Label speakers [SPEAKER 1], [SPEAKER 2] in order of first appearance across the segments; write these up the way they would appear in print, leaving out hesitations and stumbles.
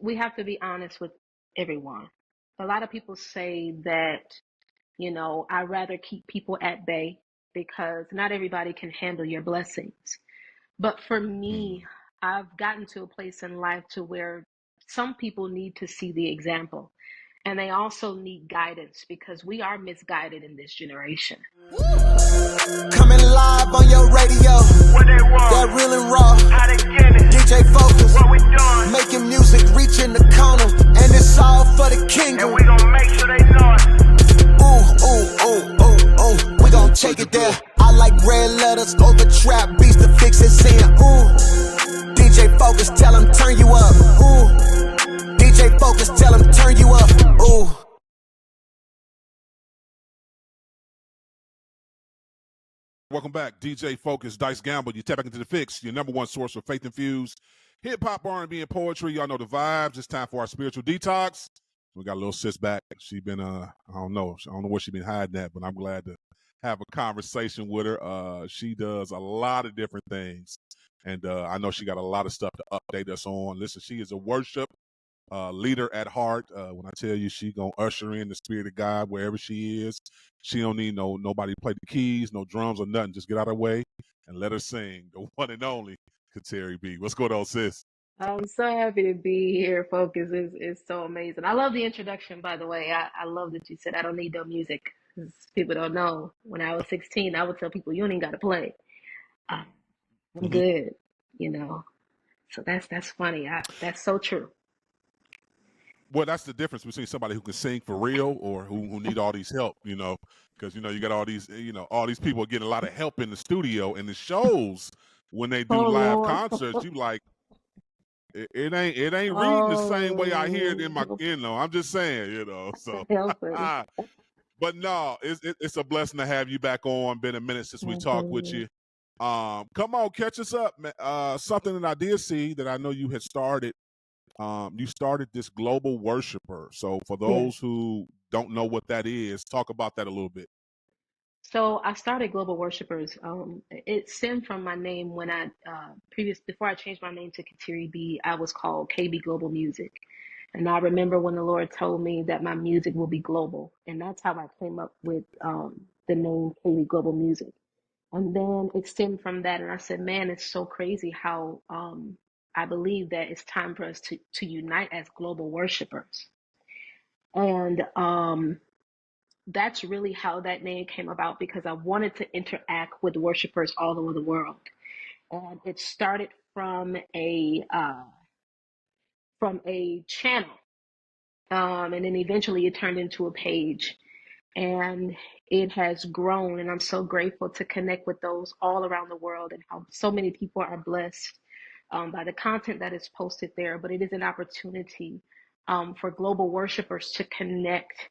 [SPEAKER 1] we have to be honest with everyone. A lot of people say that, I'd rather keep people at bay because not everybody can handle your blessings. But for
[SPEAKER 2] Mm.
[SPEAKER 1] me, I've gotten to a place in life to where some people need to see the example and they also need guidance because we are misguided in this generation.
[SPEAKER 3] Coming live on your radio. What they want? That real and raw. How they get it? DJ Focus. What we doing? Making music, reaching the corner, and it's all for the kingdom. And we gon' make sure they know it. Ooh, ooh, ooh, ooh, ooh. We gon' take it there. I like red letters over trap beats to fix it. Saying, ooh. DJ Focus, tell him turn you up. Ooh. DJ Focus, tell him turn you up. Ooh.
[SPEAKER 2] Welcome back, DJ Focus, Dice Gamble. You tap back into the Fixx, your number one source for faith-infused hip-hop, R&B, and poetry. Y'all know the vibes. It's time for our spiritual detox. We got a little sis back. She been, I don't know where she been hiding at, but I'm glad to have a conversation with her. She does a lot of different things, and I know she got a lot of stuff to update us on. Listen, she is a worship leader at heart. When I tell you she gonna usher in the spirit of God wherever she is, she don't need nobody to play the keys, no drums or nothing. Just get out of her way and let her sing. The one and only Kateri B. What's going on, sis?
[SPEAKER 1] I'm so happy to be here. Focus is so amazing. I love the introduction, by the way. I love that you said I don't need no music because people don't know. When I was 16, I would tell people you ain't got to play. Uh, I'm
[SPEAKER 2] Mm-hmm.
[SPEAKER 1] good, you know. So that's funny. That's so true.
[SPEAKER 2] Well, that's the difference between somebody who can sing for real or who need all these help, because you got all these, all these people getting a lot of help in the studio and the shows when they do
[SPEAKER 1] Oh
[SPEAKER 2] live
[SPEAKER 1] Lord.
[SPEAKER 2] concerts. You like it ain't reading the same way I hear it in my,
[SPEAKER 1] Oh,
[SPEAKER 2] I'm just saying, so.
[SPEAKER 1] help us.
[SPEAKER 2] But no, it's a blessing to have you back on. Been a minute since we talked with you. Come on, catch us up, man. Something that I did see that I know you had started. You started this global worshiper. So for
[SPEAKER 1] Yes.
[SPEAKER 2] those who don't know what that is, talk about that a little bit.
[SPEAKER 1] So I started Global Worshipers. It stemmed from my name when before I changed my name to Kateri B, I was called KB Global Music. And I remember when the Lord told me that my music will be global. And that's how I came up with the name KB Global Music. And then it stemmed from that. And I said, man, it's so crazy how I believe that it's time for us to unite as global worshipers. And that's really how that name came about because I wanted to interact with worshipers all over the world. And it started from a channel, and then eventually it turned into a page, and it has grown. And I'm so grateful to connect with those all around the world and how so many people are blessed by the content that is posted there. But it is an opportunity for global worshipers to connect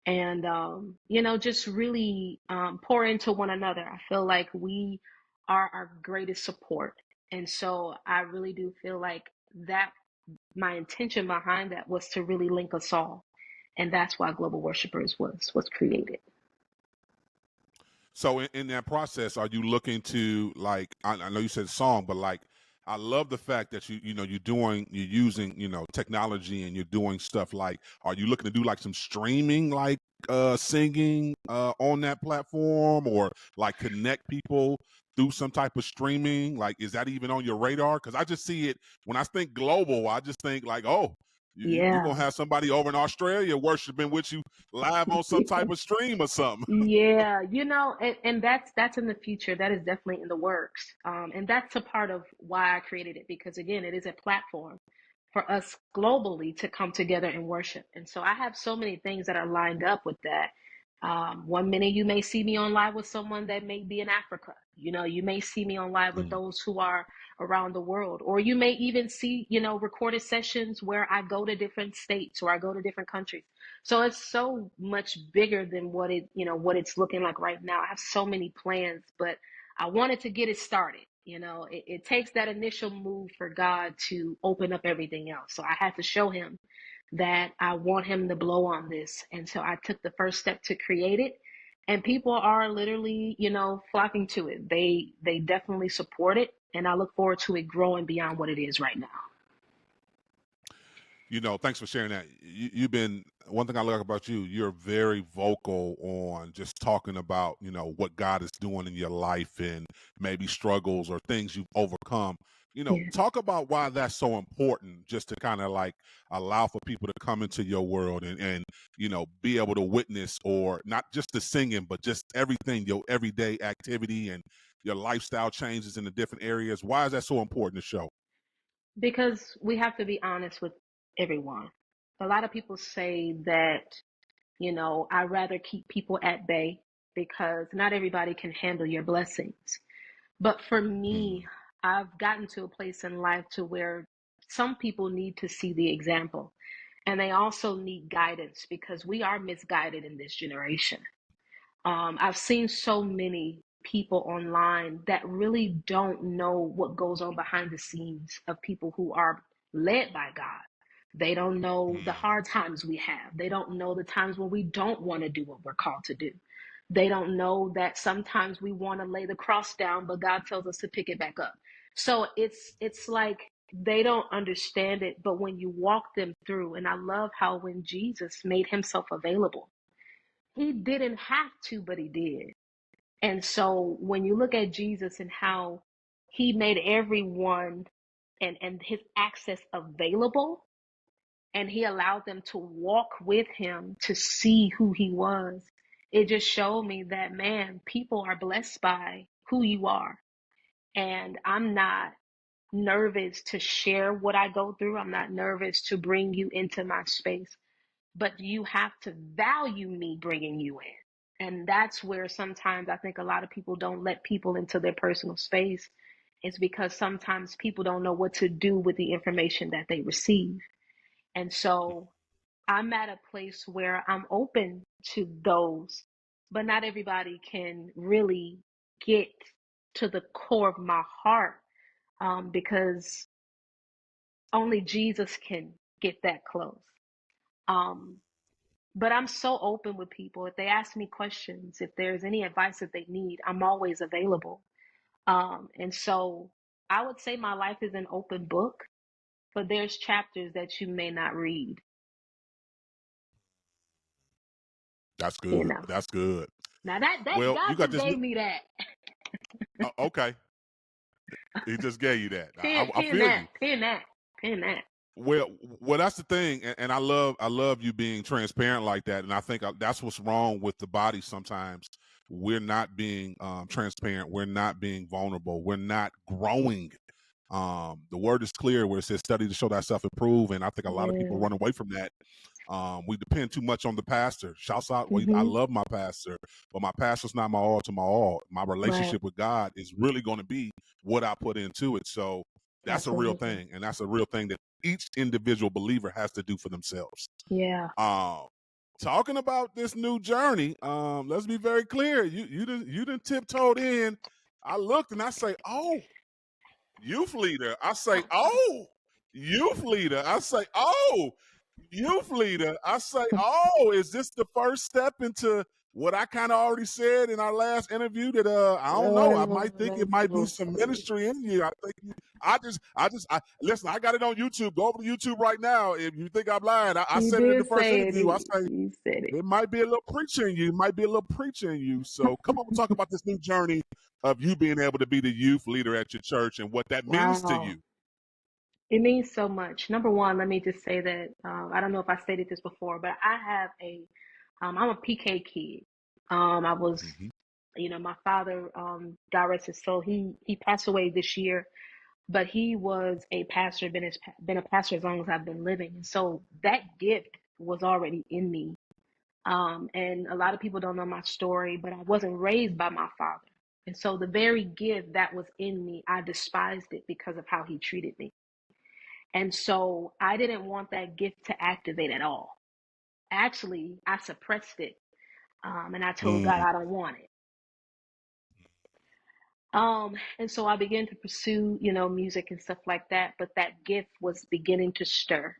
[SPEAKER 1] and just really pour into one another. I feel like we are our greatest support, and so I really do feel like that my intention behind that was to really link us all, and that's why Global Worshipers was created.
[SPEAKER 2] So in that process, are you looking to like? I know you said song, but like, I love the fact that you're using technology and you're doing stuff like. Are you looking to do like some streaming, like singing on that platform, or like connect people through some type of streaming? Like, is that even on your radar? Because I just see it when I think global. I just think like, oh, you're
[SPEAKER 1] Yeah.
[SPEAKER 2] gonna have somebody over in Australia worshiping with you live on some type of stream or something.
[SPEAKER 1] Yeah, and that's in the future. That is definitely in the works. And that's a part of why I created it because again, it is a platform for us globally to come together and worship. And so I have so many things that are lined up with that. One minute you may see me on live with someone that may be in Africa. You may see me on live with those who are around the world, or you may even see, recorded sessions where I go to different states or I go to different countries. So it's so much bigger than what it's looking like right now. I have so many plans, but I wanted to get it started. It takes that initial move for God to open up everything else. So I had to show him that I want him to blow on this. And so I took the first step to create it. And people are literally, flocking to it. They definitely support it. And I look forward to it growing beyond what it is right now.
[SPEAKER 2] Thanks for sharing that. You've been, one thing I like about you, you're very vocal on just talking about, what God is doing in your life and maybe struggles or things you've overcome.
[SPEAKER 1] Yeah.
[SPEAKER 2] Talk about why that's so important, just to kind of like allow for people to come into your world and be able to witness, or not just the singing, but just everything, your everyday activity and your lifestyle changes in the different areas. Why is that so important to show?
[SPEAKER 1] Because we have to be honest with everyone. A lot of people say that, I'd rather keep people at bay because not everybody can handle your blessings. But for me,
[SPEAKER 2] Mm,
[SPEAKER 1] I've gotten to a place in life to where some people need to see the example, and they also need guidance because we are misguided in this generation. I've seen so many people online that really don't know what goes on behind the scenes of people who are led by God. They don't know the
[SPEAKER 2] mm,
[SPEAKER 1] hard times we have. They don't know the times when we don't want to do what we're called to do. They don't know that sometimes we want to lay the cross down, but God tells us to pick it back up. So it's like they don't understand it, but when you walk them through, and I love how when Jesus made himself available, he didn't have to, but he did. And so when you look at Jesus and how he made everyone and his access available, and he allowed them to walk with him to see who he was, it just showed me that, man, people are blessed by who you are. And I'm not nervous to share what I go through. I'm not nervous to bring you into my space, but you have to value me bringing you in. And that's where sometimes I think a lot of people don't let people into their personal space. It's because sometimes people don't know what to do with the information that they receive. And so I'm at a place where I'm open to those, but not everybody can really get to the core of my heart, because only Jesus can get that close. Um, But I'm so open with people. If they ask me questions, if there's any advice that they need, I'm always available. And so I would say my life is an open book, but there's chapters that you may not read,
[SPEAKER 2] that's
[SPEAKER 1] you
[SPEAKER 2] good.
[SPEAKER 1] know.
[SPEAKER 2] That's good.
[SPEAKER 1] Now that
[SPEAKER 2] Well,
[SPEAKER 1] God
[SPEAKER 2] you got
[SPEAKER 1] just
[SPEAKER 2] this new.
[SPEAKER 1] gave me that.
[SPEAKER 2] Okay, he just gave you that.
[SPEAKER 1] Pen,
[SPEAKER 2] I
[SPEAKER 1] pen
[SPEAKER 2] feel
[SPEAKER 1] that,
[SPEAKER 2] you.
[SPEAKER 1] pen that, pen that.
[SPEAKER 2] Well, that's the thing, and I love you being transparent like that, and I think that's what's wrong with the body sometimes. We're not being transparent. We're not being vulnerable. We're not growing. The word is clear where it says, "Study to show thyself improve," and I think a lot of people
[SPEAKER 1] Yeah.
[SPEAKER 2] run away from that. We depend too much on the pastor. Shouts out, I
[SPEAKER 1] Mm-hmm.
[SPEAKER 2] love my pastor, but my pastor's not my all to my all. My
[SPEAKER 1] Right.
[SPEAKER 2] relationship with God is really going to be what I put into it. So that's a real
[SPEAKER 1] Absolutely.
[SPEAKER 2] thing, and that's a real thing that each individual believer has to do for themselves.
[SPEAKER 1] Yeah.
[SPEAKER 2] Um, Talking about this new journey, let's be very clear. You done tiptoed in. I looked and I say, oh, youth leader. I say, oh, youth leader. I say, oh, youth leader. I say, oh, is this the first step into what I kind of already said in our last interview that I don't know. I
[SPEAKER 1] Oh,
[SPEAKER 2] might think it
[SPEAKER 1] that's
[SPEAKER 2] might be
[SPEAKER 1] so
[SPEAKER 2] some
[SPEAKER 1] funny.
[SPEAKER 2] ministry in you. I think I listen, I got it on YouTube. Go over to YouTube right now. If you think I'm lying, I
[SPEAKER 1] You
[SPEAKER 2] said it in the
[SPEAKER 1] did
[SPEAKER 2] first
[SPEAKER 1] say it.
[SPEAKER 2] interview. I say
[SPEAKER 1] You said it.
[SPEAKER 2] it might be a little preacher in you. It might be a little preacher in you. So come on, we'll talk about this new journey of you being able to be the youth leader at your church and what that means to
[SPEAKER 1] Wow.
[SPEAKER 2] you.
[SPEAKER 1] It means so much. Number one, let me just say that I don't know if I stated this before, but I'm a PK kid. I was,
[SPEAKER 2] Mm-hmm.
[SPEAKER 1] my father, God rest his soul, he passed away this year, but he was a pastor, been a pastor as long as I've been living. And so that gift was already in me. And a lot of people don't know my story, but I wasn't raised by my father. And so the very gift that was in me, I despised it because of how he treated me. And so I didn't want that gift to activate at all. Actually, I suppressed it. And I told God
[SPEAKER 2] Mm.
[SPEAKER 1] I don't want it. And so I began to pursue, music and stuff like that. But that gift was beginning to stir.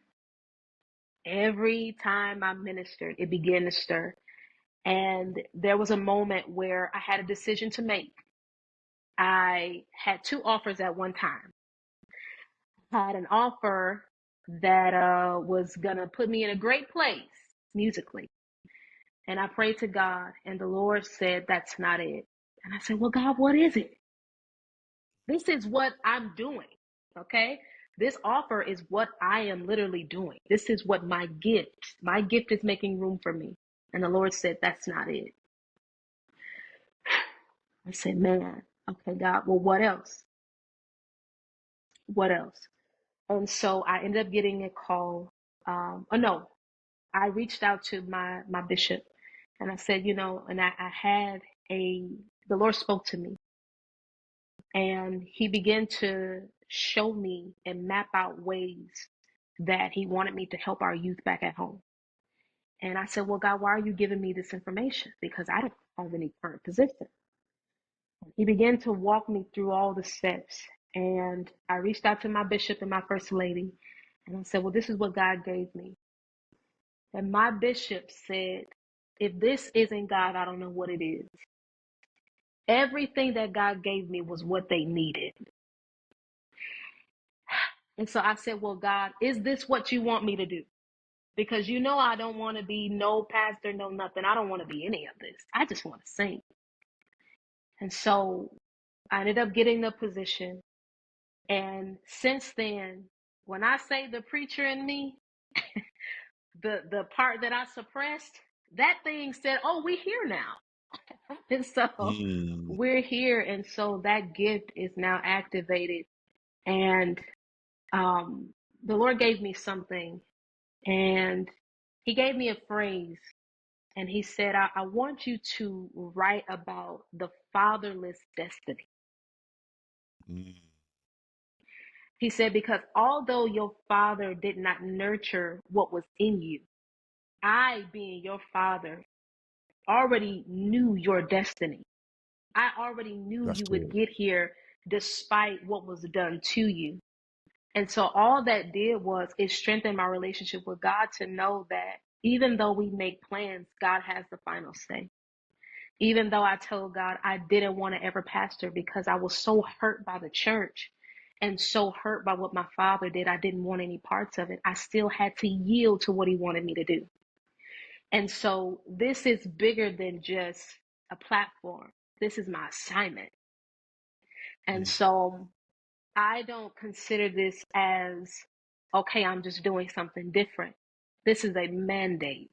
[SPEAKER 1] Every time I ministered, it began to stir. And there was a moment where I had a decision to make. I had two offers at one time. I had an offer that was going to put me in a great place musically. And I prayed to God, and the Lord said, that's not it. And I said, well, God, what is it? This is what I'm doing, okay? This offer is what I am literally doing. This is what my gift is making room for me. And the Lord said, that's not it. I said, man, okay, God, well, what else? What else? And so I ended up getting a call. I reached out to my bishop, and I said, and I had the Lord spoke to me, and he began to show me and map out ways that he wanted me to help our youth back at home. And I said, well, God, why are you giving me this information? Because I don't have any current position. He began to walk me through all the steps. And I reached out to my bishop and my first lady. And I said, well, this is what God gave me. And my bishop said, if this isn't God, I don't know what it is. Everything that God gave me was what they needed. And so I said, well, God, is this what you want me to do? Because I don't want to be no pastor, no nothing. I don't want to be any of this. I just want to sing. And so I ended up getting the position. And since then, when I say the preacher in me, the part that I suppressed, that thing said, oh, we here now. And so we're here. And so that gift is now activated. And the Lord gave me something, and he gave me a phrase, and he said, I want you to write about the fatherless destiny. He said, because although your father did not nurture what was in you, I, being your father, already knew your destiny. I already knew you would get here despite what was done to you. And so all that did was it strengthened my relationship with God to know that even though we make plans, God has the final say. Even though I told God I didn't want to ever pastor because I was so hurt by the church and so hurt by what my father did, I didn't want any parts of it. I still had to yield to what he wanted me to do. And so this is bigger than just a platform. This is my assignment. And so I don't consider this as, okay, I'm just doing something different. This is a mandate.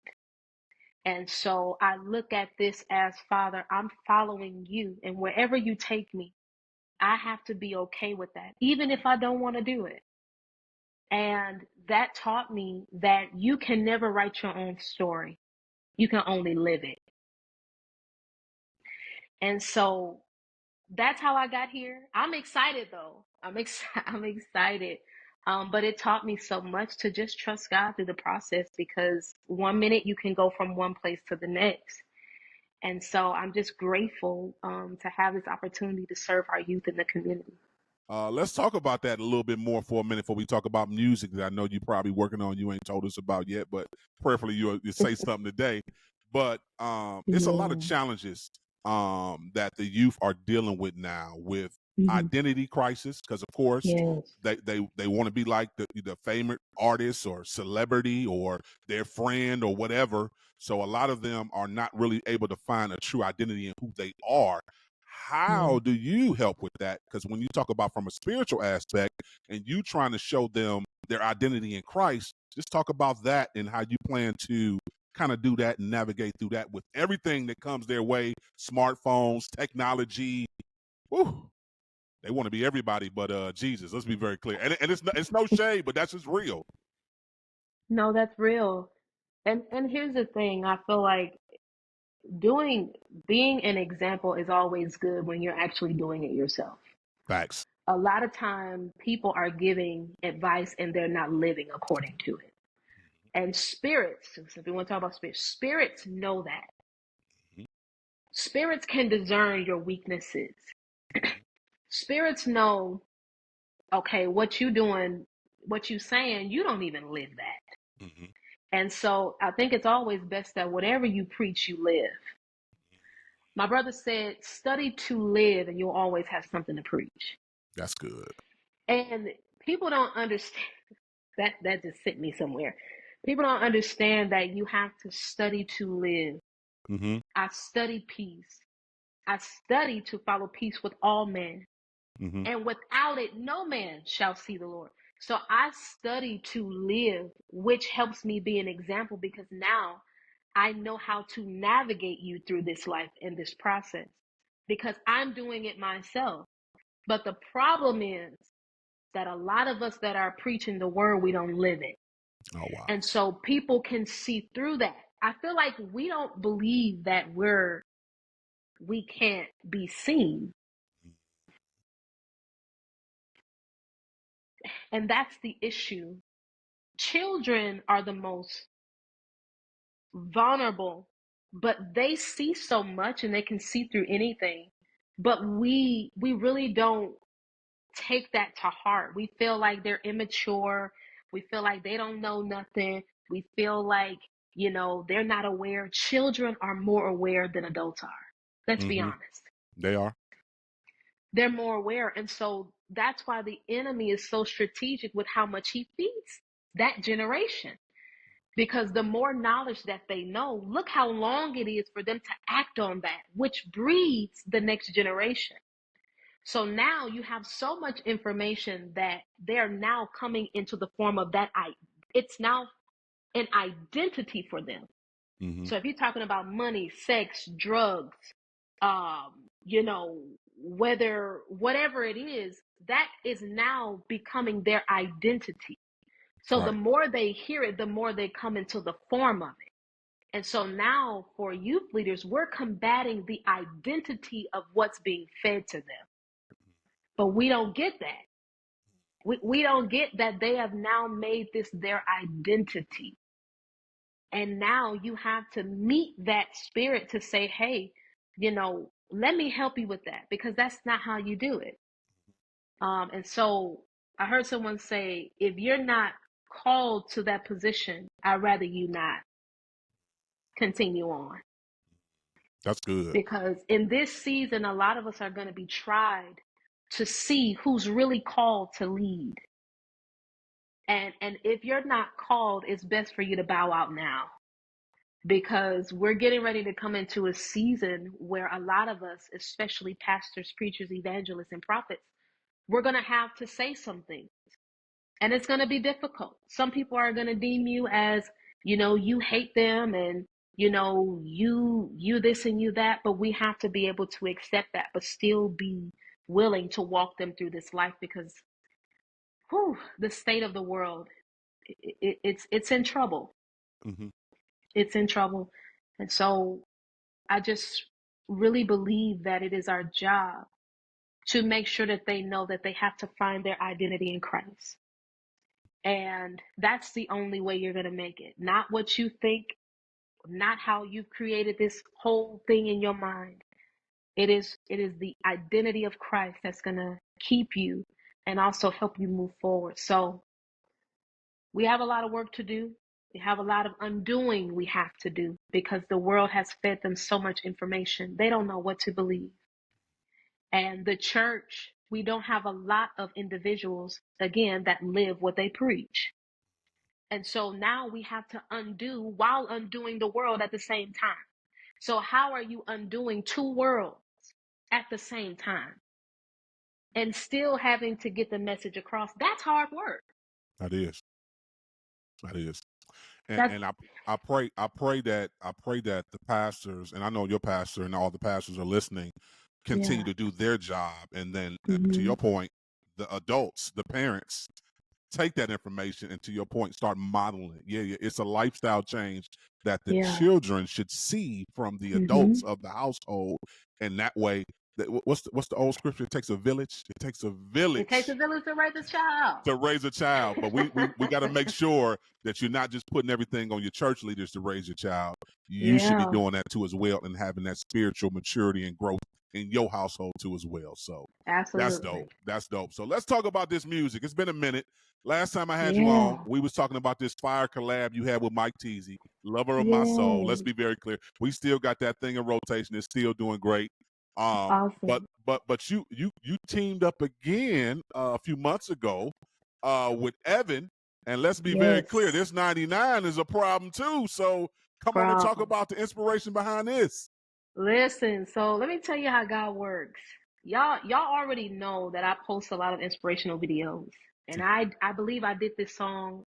[SPEAKER 1] And so I look at this as, Father, I'm following you. And wherever you take me, I have to be okay with that, even if I don't want to do it. And that taught me that you can never write your own story. You can only live it. And so that's how I got here. I'm excited though. I'm excited. But it taught me so much to just trust God through the process, because 1 minute you can go from one place to the next. And so I'm just grateful to have this opportunity to serve our youth in the community.
[SPEAKER 2] Let's talk about that a little bit more for a minute before we talk about music that I know you're probably working on. You ain't told us about yet, but prayerfully you say something today. But it's a lot of challenges that the youth are dealing with now with identity crisis, because of course they want to be like the favorite artist or celebrity or their friend or whatever. So a lot of them are not really able to find a true identity in who they are. How do you help with that? Because when you talk about from a spiritual aspect and you trying to show them their identity in Christ, just talk about that and how you plan to kind of do that and navigate through that with everything that comes their way, smartphones, technology. Whew, they want to be everybody but Jesus. Let's be very clear. And it's no shade, but that's just real.
[SPEAKER 1] No, that's real. And here's the thing. I feel like being an example is always good when you're actually doing it yourself.
[SPEAKER 2] Facts.
[SPEAKER 1] A lot of time people are giving advice and they're not living according to it. And spirits, so if you want to talk about spirits know that. Spirits can discern your weaknesses. Spirits know, okay, what you doing, what you saying, you don't even live that. And so I think it's always best that whatever you preach, you live. My brother said, study to live and you'll always have something to preach.
[SPEAKER 2] That's good.
[SPEAKER 1] And people don't understand. That just sent me somewhere. People don't understand that you have to study to live.
[SPEAKER 2] Mm-hmm.
[SPEAKER 1] I study peace. I study to follow peace with all men.
[SPEAKER 2] Mm-hmm.
[SPEAKER 1] And without it, no man shall see the Lord. So I study to live, which helps me be an example, because now I know how to navigate you through this life and this process, because I'm doing it myself. But the problem is that a lot of us that are preaching the word, we don't live it.
[SPEAKER 2] Oh, wow.
[SPEAKER 1] And so people can see through that. I feel like we don't believe that we can't be seen. And that's the issue. Children are the most vulnerable, but they see so much and they can see through anything. But we really don't take that to heart. We feel like they're immature. We feel like they don't know nothing. We feel like, they're not aware. Children are more aware than adults are. Let's be
[SPEAKER 2] Mm-hmm.
[SPEAKER 1] honest.
[SPEAKER 2] They are.
[SPEAKER 1] They're more aware. And so that's why the enemy is so strategic with how much he feeds that generation. Because the more knowledge that they know, look how long it is for them to act on that, which breeds the next generation. So now you have so much information that they're now coming into the form of that. It's now an identity for them.
[SPEAKER 2] Mm-hmm.
[SPEAKER 1] So if you're talking about money, sex, drugs, whatever it is, that is now becoming their identity. So the
[SPEAKER 2] Right.
[SPEAKER 1] more they hear it, the more they come into the form of it. And so now for youth leaders, we're combating the identity of what's being fed to them. But we don't get that. We don't get that they have now made this their identity. And now you have to meet that spirit to say, hey, let me help you with that, because that's not how you do it. And so I heard someone say, if you're not called to that position, I'd rather you not continue on.
[SPEAKER 2] That's good.
[SPEAKER 1] Because in this season, a lot of us are going to be tried to see who's really called to lead. And if you're not called, it's best for you to bow out now, because we're getting ready to come into a season where a lot of us, especially pastors, preachers, evangelists, and prophets, we're going to have to say something. And it's going to be difficult. Some people are going to deem you as, you hate them, and, you this and you that. But we have to be able to accept that, but still be willing to walk them through this life, because the state of the world, it's in trouble.
[SPEAKER 2] Mm-hmm.
[SPEAKER 1] It's in trouble. And so I just really believe that it is our job to make sure that they know that they have to find their identity in Christ. And that's the only way you're going to make it. Not what you think, not how you've created this whole thing in your mind. It is the identity of Christ that's going to keep you and also help you move forward. So we have a lot of work to do. We have a lot of undoing we have to do, because the world has fed them so much information. They don't know what to believe. And the church, we don't have a lot of individuals, again, that live what they preach. And so now we have to undo while undoing the world at the same time. So how are you undoing two worlds at the same time and still having to get the message across? That's hard work.
[SPEAKER 2] That is. That is.
[SPEAKER 1] That's
[SPEAKER 2] And I pray that the pastors, and I know your pastor and all the pastors are listening, continue to do their job. And then to your point, the adults, the parents, take that information and, to your point, start modeling it. Yeah, it's a lifestyle change that the children should see from the adults of the household. And that way, what's the old scripture? It takes a village. It takes a village.
[SPEAKER 1] It takes a village to raise a child.
[SPEAKER 2] To raise a child. But we got to make sure that you're not just putting everything on your church leaders to raise your child. You should be doing that too as well, and having that spiritual maturity and growth in your household too as well. So
[SPEAKER 1] Absolutely.
[SPEAKER 2] That's dope. So let's talk about this music. It's been a minute. Last time I had you on, we was talking about this fire collab you had with Mike Teasy, Lover of My Soul. Let's be very clear. We still got that thing in rotation. It's still doing great.
[SPEAKER 1] Awesome.
[SPEAKER 2] But you teamed up again a few months ago with Evan And let's be very
[SPEAKER 1] Yes.
[SPEAKER 2] clear, this 99 is a problem too. So come on and talk about the inspiration behind this.
[SPEAKER 1] Listen, so let me tell you how God works. Y'all already know that I post a lot of inspirational videos. And I believe I did this song.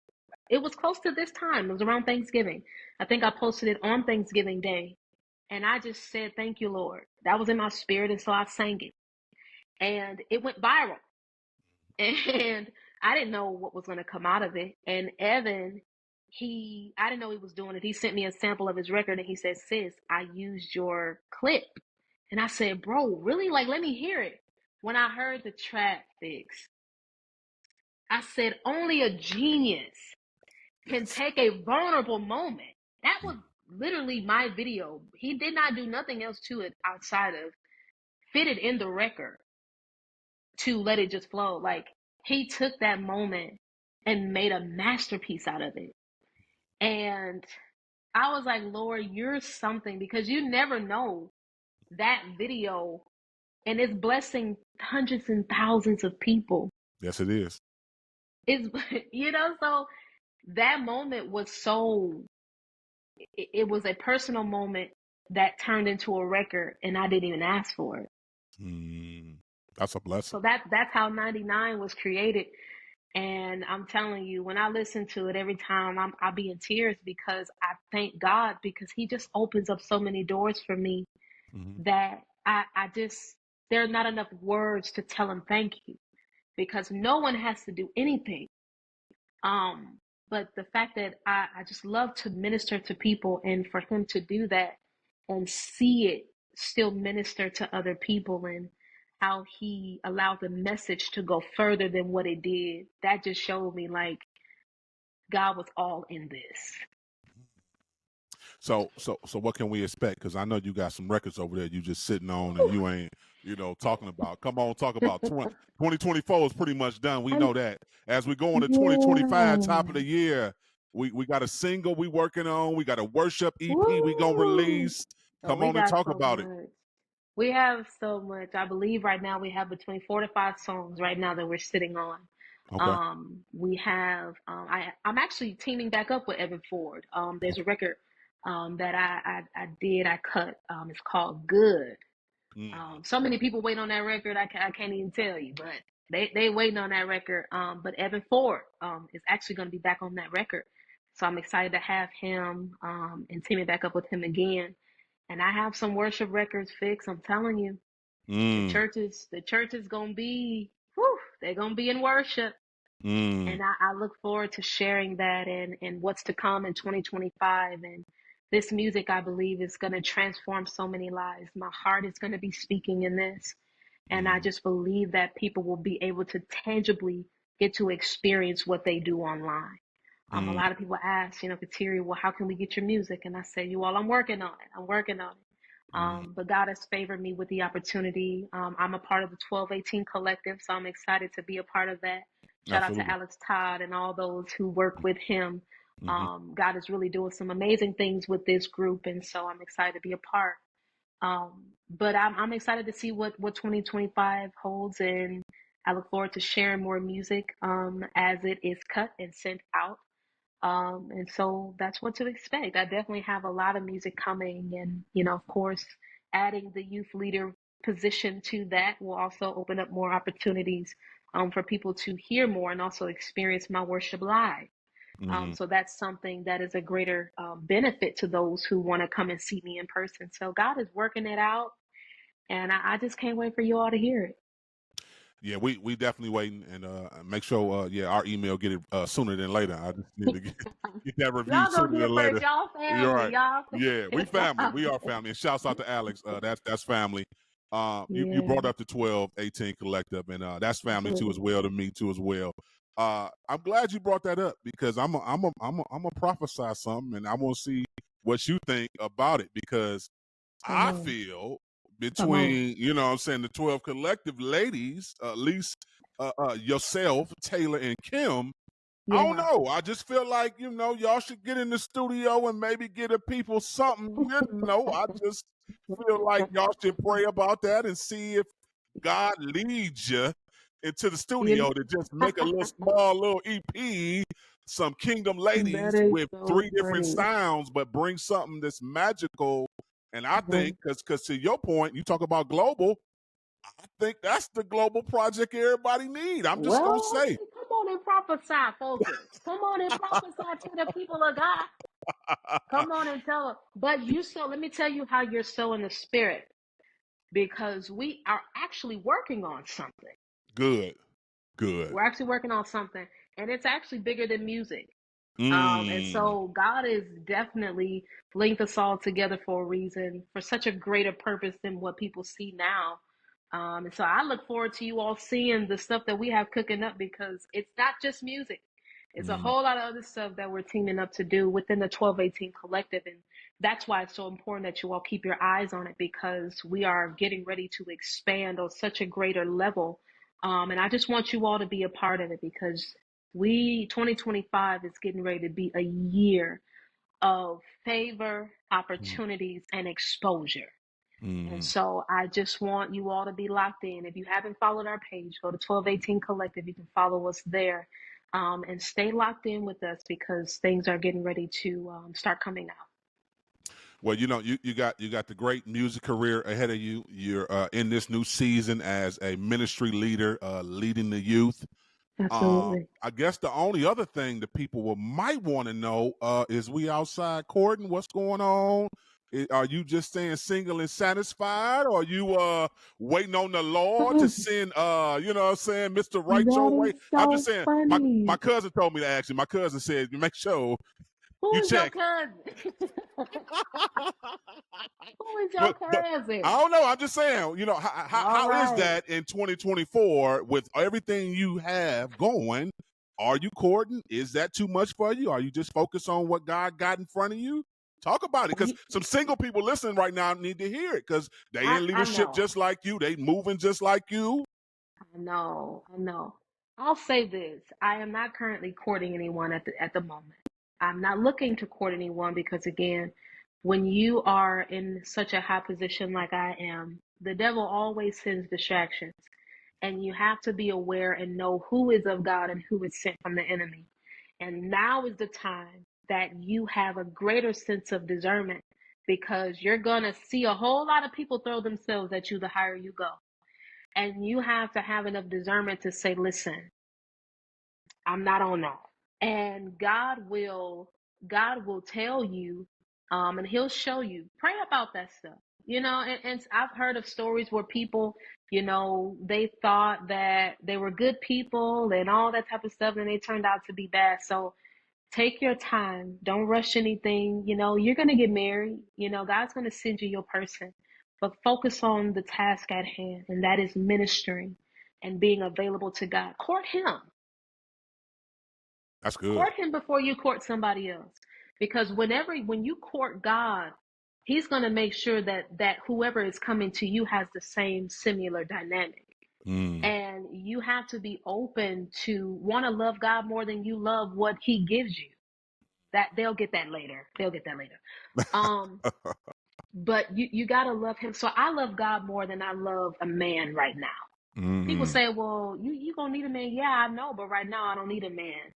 [SPEAKER 1] It was close to this time. It was around Thanksgiving. I think I posted it on Thanksgiving Day. And I just said, "Thank you, Lord." That was in my spirit, and so I sang it. And it went viral. And I didn't know what was going to come out of it. And Evan, I didn't know he was doing it. He sent me a sample of his record and he said, "Sis, I used your clip." And I said, "Bro, really? Like, let me hear it." When I heard the track, Fixx, I said, only a genius can take a vulnerable moment. That was literally my video. He did not do nothing else to it outside of fit it in the record to let it just flow. Like, he took that moment and made a masterpiece out of it. And I was like, "Lord, you're something," because you never know that video, and it's blessing hundreds and thousands of people.
[SPEAKER 2] Yes, it is.
[SPEAKER 1] It's, so that moment was it was a personal moment that turned into a record, and I didn't even ask for it.
[SPEAKER 2] That's a blessing.
[SPEAKER 1] So that's how 99 was created. And I'm telling you, when I listen to it every time, I'll be in tears because I thank God, because he just opens up so many doors for me that I just, there are not enough words to tell him thank you, because no one has to do anything. But the fact that I just love to minister to people, and for him to do that and see it still minister to other people, and how he allowed the message to go further than what it did, that just showed me like God was all in this.
[SPEAKER 2] So what can we expect? Because I know you got some records over there you just sitting on and you ain't, talking about. Come on, talk about 2024 is pretty much done. We know that. As we go into 2025, top of the year, we got a single we working on. We got a worship EP we gonna release. Come on and talk about it.
[SPEAKER 1] We have so much. I believe right now we have between 4 to 5 songs right now that we're sitting on.
[SPEAKER 2] Okay.
[SPEAKER 1] We have, I'm actually teaming back up with Evan Ford. There's a record that I cut. It's called Good. So many people wait on that record. I can't even tell you, but they waiting on that record. But Evan Ford is actually going to be back on that record. So I'm excited to have him and teaming back up with him again. And I have some worship records, Fixx. I'm telling you, the church is gonna be, they're gonna be in worship. And I look forward to sharing that and what's to come in 2025. And this music, I believe, is going to transform so many lives. My heart is going to be speaking in this. And I just believe that people will be able to tangibly get to experience what they do online. A lot of people ask, Kateri, well, how can we get your music? And I say, you all, I'm working on it. But God has favored me with the opportunity. I'm a part of the 1218 Collective, so I'm excited to be a part of that. Shout out to Alex Todd and all those who work with him. God is really doing some amazing things with this group, and so I'm excited to be a part. But I'm excited to see what 2025 holds, and I look forward to sharing more music as it is cut and sent out. And so that's what to expect. I definitely have a lot of music coming, and of course, adding the youth leader position to that will also open up more opportunities for people to hear more and also experience my worship live. So that's something that is a greater benefit to those who want to come and see me in person. So God is working it out, and I just can't wait for you all to hear it.
[SPEAKER 2] Yeah, we definitely waiting, and make sure our email get it sooner than later. I just need to get that review
[SPEAKER 1] Y'all
[SPEAKER 2] sooner than later.
[SPEAKER 1] First. Y'all family.
[SPEAKER 2] You're right.
[SPEAKER 1] Y'all.
[SPEAKER 2] Yeah, we family. We are family. And shouts out to Alex. That's family. You brought up the 1218 Collective, and that's family too as well, to me too as well. I'm glad you brought that up, because I'm a prophesy something, and I want to see what you think about it, because I feel between, the 12 Collective ladies, at least yourself, Taylor, and Kim, I don't know. I just feel like, y'all should get in the studio and maybe get a people something. I just feel like y'all should pray about that and see if God leads you into the studio to just make a little EP some Kingdom
[SPEAKER 1] That
[SPEAKER 2] ladies
[SPEAKER 1] is
[SPEAKER 2] with
[SPEAKER 1] so
[SPEAKER 2] 3 different
[SPEAKER 1] funny.
[SPEAKER 2] sounds, but bring something that's magical. And I
[SPEAKER 1] Mm-hmm.
[SPEAKER 2] think, because to your point, you talk about global, I think that's the global project everybody need. I'm just going to
[SPEAKER 1] Well,
[SPEAKER 2] say.
[SPEAKER 1] come on and prophesy, focus. Come on and prophesy to the people of God. Come on and tell them. But let me tell you how you're so in the spirit, because we are actually working on something.
[SPEAKER 2] Good.
[SPEAKER 1] We're actually working on something, and it's actually bigger than music. And
[SPEAKER 2] Mm.
[SPEAKER 1] so God is definitely linked us all together for a reason, for such a greater purpose than what people see now. And so I look forward to you all seeing the stuff that we have cooking up, because it's not just music. It's a whole lot of other stuff that we're teaming up to do within the 1218 collective. And that's why it's so important that you all keep your eyes on it, because we are getting ready to expand on such a greater level. And I just want you all to be a part of it, because 2025 is getting ready to be a year of favor, opportunities, and exposure. And so I just want you all to be locked in. If you haven't followed our page, go to 1218 Collective. You can follow us there, and stay locked in with us, because things are getting ready to start coming out.
[SPEAKER 2] Well, you got the great music career ahead of you. You're in this new season as a ministry leader, leading the youth.
[SPEAKER 1] Absolutely.
[SPEAKER 2] I guess the only other thing that people might want to know is, we outside courting? What's going on? Are you just staying single and satisfied, or are you waiting on the Lord to send you know what I'm saying, Mr. Right your
[SPEAKER 1] That
[SPEAKER 2] way?
[SPEAKER 1] is
[SPEAKER 2] I'm just
[SPEAKER 1] so
[SPEAKER 2] saying, my
[SPEAKER 1] funny.
[SPEAKER 2] cousin told me to ask you. My cousin said, make sure
[SPEAKER 1] Who
[SPEAKER 2] you
[SPEAKER 1] is your
[SPEAKER 2] check.
[SPEAKER 1] cousin? Who is your
[SPEAKER 2] but
[SPEAKER 1] cousin?
[SPEAKER 2] I don't know. I'm just saying,
[SPEAKER 1] All
[SPEAKER 2] how is
[SPEAKER 1] right.
[SPEAKER 2] that in 2024 with everything you have going? Are you courting? Is that too much for you? Are you just focused on what God got in front of you? Talk about it, because some single people listening right now need to hear it, because they in
[SPEAKER 1] I
[SPEAKER 2] leadership
[SPEAKER 1] know.
[SPEAKER 2] just like you. They moving just like you.
[SPEAKER 1] I know. I'll say this. I am not currently courting anyone at the moment. I'm not looking to court anyone, because again, when you are in such a high position like I am, the devil always sends distractions. And you have to be aware and know who is of God and who is sent from the enemy. And now is the time that you have a greater sense of discernment, because you're going to see a whole lot of people throw themselves at you the higher you go. And you have to have enough discernment to say, listen, I'm not on that. And God will tell you, and he'll show you. Pray about that stuff. And I've heard of stories where people, they thought that they were good people and all that type of stuff, and they turned out to be bad. So take your time. Don't rush anything. You're going to get married. God's going to send you your person. But focus on the task at hand, and that is ministering and being available to God. Court him.
[SPEAKER 2] That's good.
[SPEAKER 1] Court him before you court somebody else. Because when you court God, he's going to make sure that whoever is coming to you has the same similar dynamic. And you have to be open to want to love God more than you love what he gives you. That they'll get that later. But you got to love him. So I love God more than I love a man right now. People say, well, you going to need a man. Yeah, I know. But right now I don't need a man.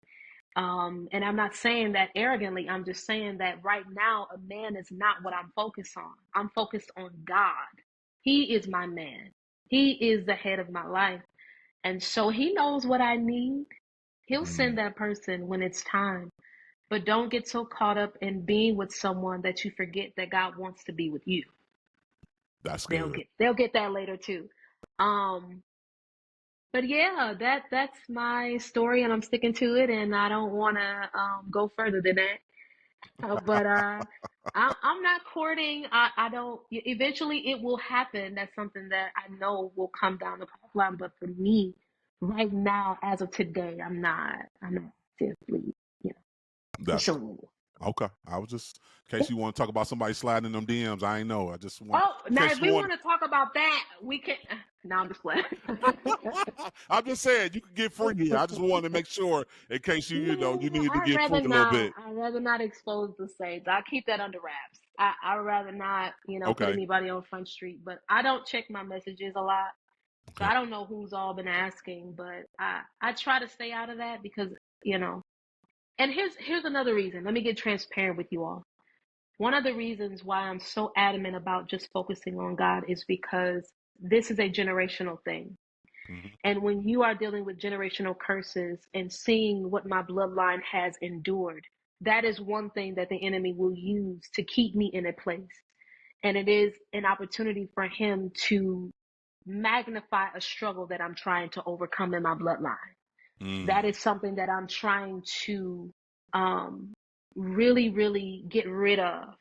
[SPEAKER 1] And I'm not saying that arrogantly. I'm just saying that right now, a man is not what I'm focused on. I'm focused on God. He is my man. He is the head of my life. And so he knows what I need. He'll send that person when it's time. But don't get so caught up in being with someone that you forget that God wants to be with you.
[SPEAKER 2] That's good.
[SPEAKER 1] They'll get that later too. But yeah, that's my story, and I'm sticking to it, and I don't want to go further than that. But I'm not courting. I don't. Eventually, it will happen. That's something that I know will come down the pipeline. But for me, right now, as of today, I'm not. I'm not actively,
[SPEAKER 2] That's
[SPEAKER 1] pursuing it.
[SPEAKER 2] okay. I was just, in case you want to talk about somebody sliding in them DMs. I ain't know. I just want.
[SPEAKER 1] Oh,
[SPEAKER 2] In
[SPEAKER 1] now
[SPEAKER 2] case
[SPEAKER 1] if
[SPEAKER 2] you
[SPEAKER 1] we
[SPEAKER 2] want.
[SPEAKER 1] want to talk about that, we can. No, I'm just playing.
[SPEAKER 2] I'm just saying you can get free here. I just wanted to make sure in case you
[SPEAKER 1] No,
[SPEAKER 2] need to
[SPEAKER 1] I'd
[SPEAKER 2] get free
[SPEAKER 1] rather
[SPEAKER 2] a little
[SPEAKER 1] not.
[SPEAKER 2] bit.
[SPEAKER 1] I'd rather not expose the saints. I keep that under wraps. I'd rather not, put
[SPEAKER 2] Okay.
[SPEAKER 1] anybody on Front Street. But I don't check my messages a lot, so
[SPEAKER 2] Okay.
[SPEAKER 1] I don't know who's all been asking. But I try to stay out of that because And here's another reason. Let me get transparent with you all. One of the reasons why I'm so adamant about just focusing on God is because this is a generational thing.
[SPEAKER 2] Mm-hmm.
[SPEAKER 1] And when you are dealing with generational curses and seeing what my bloodline has endured, that is one thing that the enemy will use to keep me in a place. And it is an opportunity for him to magnify a struggle that I'm trying to overcome in my bloodline. That is something that I'm trying to really, really get rid of.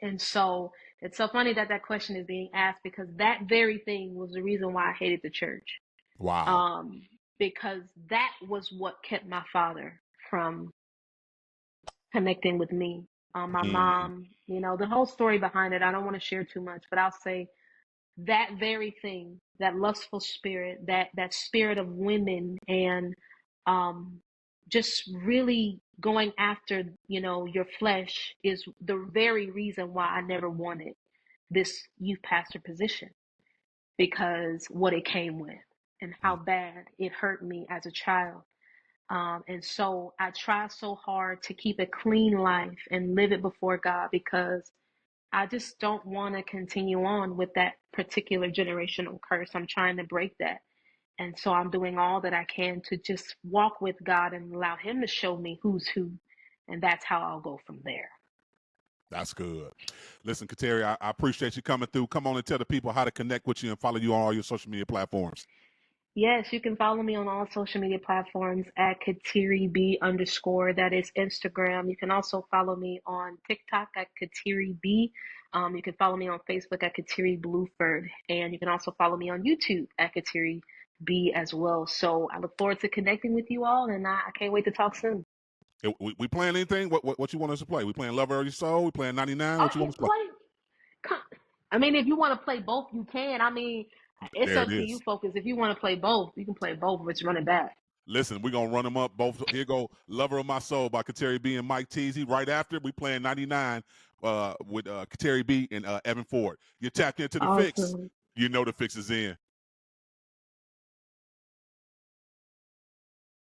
[SPEAKER 1] And so it's so funny that that question is being asked, because that very thing was the reason why I hated the church.
[SPEAKER 2] Wow.
[SPEAKER 1] Because that was what kept my father from connecting with me. My mom, you know, the whole story behind it, I don't want to share too much, but I'll say that very thing, that lustful spirit, that spirit of women, and just really going after, you know, your flesh, is the very reason why I never wanted this youth pastor position, because what it came with and how bad it hurt me as a child. And so I try so hard to keep a clean life and live it before God, because I just don't want to continue on with that particular generational curse. I'm trying to break that. And so I'm doing all that I can to just walk with God and allow him to show me who's who. And that's how I'll go from there.
[SPEAKER 2] That's good. Listen, Kateri, I appreciate you coming through. Come on and tell the people how to connect with you and follow you on all your social media platforms.
[SPEAKER 1] Yes, you can follow me on all social media platforms at KateriB_. That is Instagram. You can also follow me on TikTok at KateriB. You can follow me on Facebook at Kateri Bluford. And you can also follow me on YouTube at KateriB as well. So I look forward to connecting with you all, and I can't wait to talk soon.
[SPEAKER 2] We playing anything? What you want us to play? We playing Lover of Your Soul? We playing 99? What you want us to play?
[SPEAKER 1] I mean, if you want to play both, you can. I mean, it's
[SPEAKER 2] There
[SPEAKER 1] up
[SPEAKER 2] it
[SPEAKER 1] to
[SPEAKER 2] is.
[SPEAKER 1] you, Focus. If you want to play both, you can play both, but run it back.
[SPEAKER 2] Listen, we're going to run them up both. Here go Lover of My Soul by Kateri B and Mike Teasy. Right after, we playing 99 with Kateri B and Evan Ford. You're tapped into the Fixx.
[SPEAKER 1] Awesome.
[SPEAKER 2] You know the Fixx is in.